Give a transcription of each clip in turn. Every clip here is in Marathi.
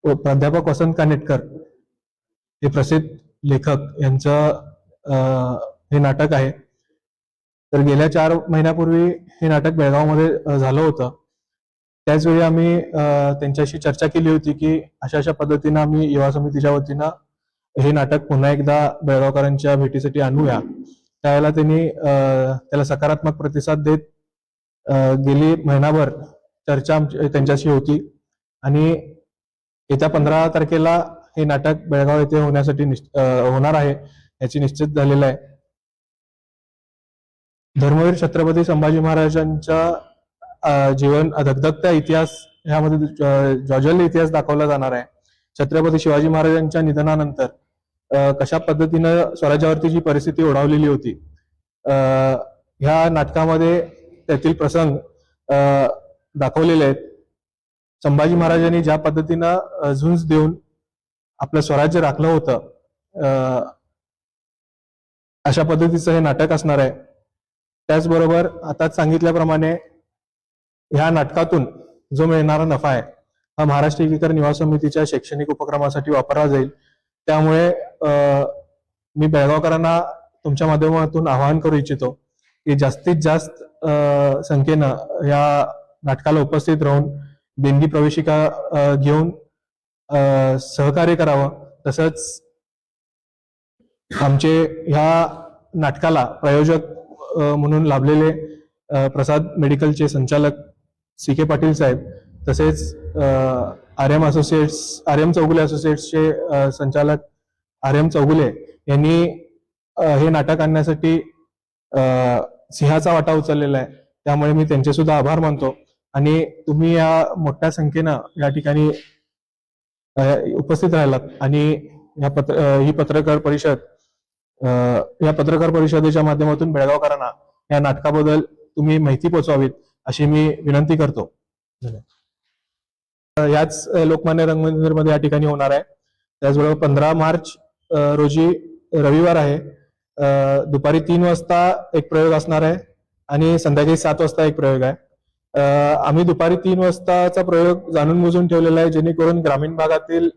प्राध्यापक वसंत कानेटकर हे प्रसिद्ध लेखक यांचं हे नाटक आहे. तर गेल्या 4 महिन्यापूर्वी हे नाटक बेळगावमध्ये झालं होतं. त्याचवेळी आम्ही त्यांच्याशी चर्चा केली होती की अशा पद्धतीनं आम्ही युवा समितीच्या वतीनं हे नाटक पुन्हा एकदा बेळगावकरांच्या भेटीसाठी आणूया. त्यावेळेला त्यांनी त्याला सकारात्मक प्रतिसाद देत गेली महिनाभर चर्चा त्यांच्याशी होती आणि येत्या 15 तारखेला हे नाटक बेळगाव येथे होण्यासाठी होणार आहे याची निश्चित झालेलं आहे. धर्मवीर छत्रपती संभाजी महाराजांच्या जीवन धगधगत्या इतिहास ह्यामध्ये ज्वलंत इतिहास दाखवला जाणार आहे. छत्रपती शिवाजी महाराजांच्या निधनानंतर कशा पद्धतीनं स्वराज्यावरती जी परिस्थिती ओढावलेली होती ह्या नाटकामध्ये त्यातील प्रसंग दाखवलेले आहेत. संभाजी महाराजांनी ज्या पद्धतीनं झुंज देऊन आपलं स्वराज्य राखलं होतं अशा पद्धतीचं हे नाटक असणार आहे. त्याचबरोबर आताच सांगितल्याप्रमाणे ह्या नाटकातून जो मिळणारा नफा आहे हा महाराष्ट्र एकीकरण युवा समितीच्या शैक्षणिक उपक्रमासाठी वापरला जाईल. त्यामुळे मी बेळगावकरांना तुमच्या माध्यमातून आवाहन करू इच्छितो की जास्तीत जास्त संख्येनं या नाटकाला उपस्थित राहून देणगी प्रवेशिका घेऊन सहकार्य करावं. तसंच आमचे ह्या नाटकाला प्रायोजक म्हणून लाभलेले प्रसाद मेडिकलचे संचालक CK पाटील साहेब, तसेच आर्यम चौगुले असोसिएट्सचे संचालक RM चौगुले यांनी हे नाटक आणण्यासाठी सिंहाचा वाटा उचललेला आहे. त्यामुळे मी त्यांचे सुद्धा आभार मानतो आणि तुम्ही या मोठ्या संख्येनं या ठिकाणी उपस्थित राहिलात आणि ही पत्रकार परिषदेच्या माध्यमातून बेळगावकरांना या नाटकाबद्दल तुम्ही माहिती पोहोचवावीत अशी मी विनंती करतो. याच लोकमान्य रंगमंदिरमध्ये या ठिकाणी होणार आहे. त्याचबरोबर 15 मार्च रोजी रविवार आहे. दुपारी 3 वाजता एक प्रयोग असणार आहे आणि संध्याकाळी 7 वाजता एक प्रयोग आहे. आम्ही दुपारी 3 वाजताचा प्रयोग जाणून बुजून ठेवलेला आहे जेणेकरून ग्रामीण भागातील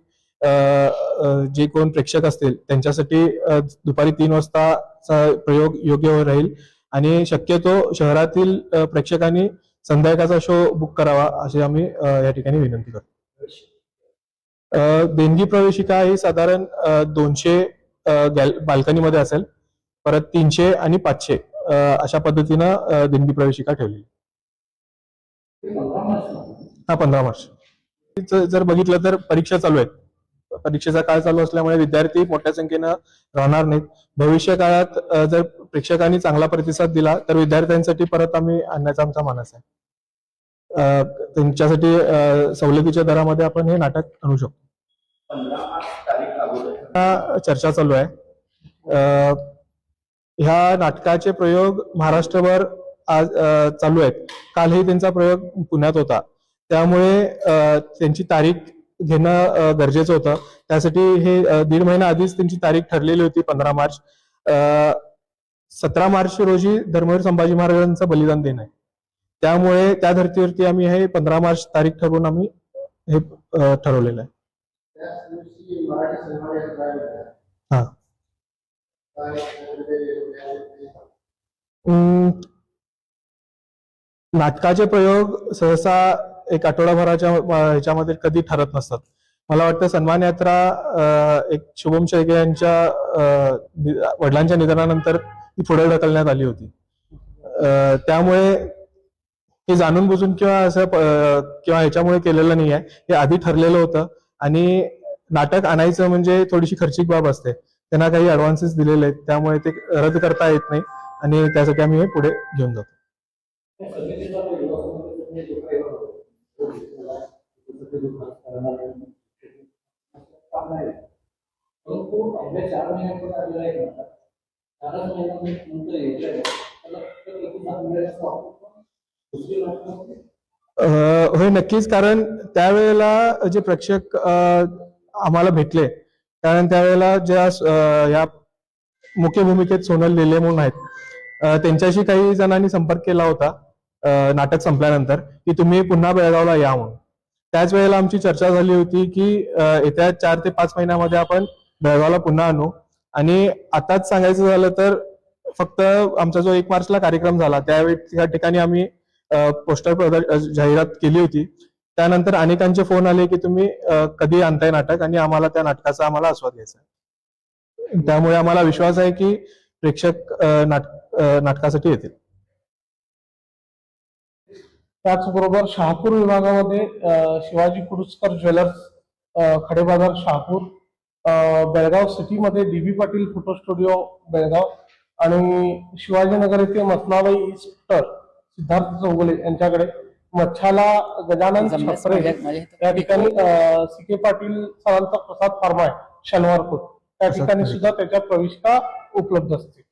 जे कोण प्रेक्षक असतील त्यांच्यासाठी दुपारी 3 वाजताचा प्रयोग योग्य राहील आणि शक्यतो शहरातील प्रेक्षकांनी संध्याकाळचा शो बुक करावा अशी आम्ही या ठिकाणी विनंती करतो. देणगी प्रवेशिका ही साधारण 200 बाल्कनीमध्ये असेल, परत 300 आणि 500 अशा पद्धतीनं देणगी प्रवेशिका ठेवली. 15 मार्च जर बघितलं तर परीक्षा चालू आहेत. परीक्षेचा काळ चालू असल्यामुळे विद्यार्थी मोठ्या संख्येनं राहणार नाहीत. भविष्य काळात जर प्रेक्षकांनी चांगला प्रतिसाद दिला तर विद्यार्थ्यांसाठी परत आम्ही आणण्याचा आमचा मानस आहे. त्यांच्यासाठी सवलतीच्या दरामध्ये आपण हे नाटक आणू शकतो. चर्चा चालू आहे. ह्या नाटकाचे प्रयोग महाराष्ट्रभर आज चालू आहेत. कालही त्यांचा प्रयोग पुण्यात होता. त्यामुळे त्यांची तारीख घेणं गरजेचं होतं. त्यासाठी हे 1.5 महिना आधीच त्यांची तारीख ठरलेली होती. 15 मार्च 17 मार्च रोजी धर्मवीर संभाजी महाराजांचं बलिदान दिन आहे. त्यामुळे त्या धर्तीवरती आम्ही हे 15 मार्च तारीख ठरवून आम्ही हे ठरवलेलं आहे. हा नाटकाचे प्रयोग सहसा एक आठवडाभराच्या ह्याच्यामध्ये कधी ठरत नसतात. मला वाटतं सन्मान यात्रा एक शुभम शेळके यांच्या वडिलांच्या निधनानंतर ती पुढे ढकलण्यात आली होती. त्यामुळे हे जाणून बुजून किंवा असं किंवा ह्याच्यामुळे केलेलं नाही आहे. हे आधी ठरलेलं होतं आणि नाटक आणायचं म्हणजे थोडीशी खर्चिक बाब असते. त्यांना काही ऍडव्हान्सेस दिलेले आहेत त्यामुळे ते रद्द करता येत नाही आणि त्यासाठी आम्ही हे पुढे घेऊन जातो. होय, नक्कीच. कारण त्यावेळेला जे प्रेक्षक आम्हाला भेटले, कारण त्यावेळेला ज्या या मुख्य भूमिकेत सोनल लेले म्हणून आहेत त्यांच्याशी काही जणांनी संपर्क केला होता नाटक संपल्यानंतर की तुम्ही पुन्हा बेळगावला या म्हणून. त्याच वेळेला आमची चर्चा झाली होती की येत्या 4 ते 5 महिन्यामध्ये आपण बेळगावला पुन्हा आणू. आणि आताच सांगायचं झालं तर फक्त आमचा जो 1 मार्चला कार्यक्रम झाला त्यावेळी त्या ठिकाणी आम्ही पोस्टर जाहिरात केली होती. त्यानंतर अनेकांचे फोन आले की तुम्ही कधी आणताय नाटक, आणि आम्हाला त्या नाटकाचा आम्हाला आस्वाद घ्यायचा आहे. त्यामुळे आम्हाला विश्वास आहे की प्रेक्षक नाटकासाठी येतील. त्याचबरोबर शहापूर विभागामध्ये शिवाजी कुरुचकर ज्वेलर्स, खडेबाजार शहापूर, बेळगाव सिटीमध्ये DB Patil photo studio Belgaum आणि शिवाजीनगर येथे मसनाबाई इस्टर सिद्धार्थ चौगुले यांच्याकडे, मच्छाला गजानन छपरे या ठिकाणी CK पाटील सरांचा प्रसाद फार्मा आहे शनिवारपूर, त्या ठिकाणी सुद्धा त्याच्या प्रविष्टा उपलब्ध असतील.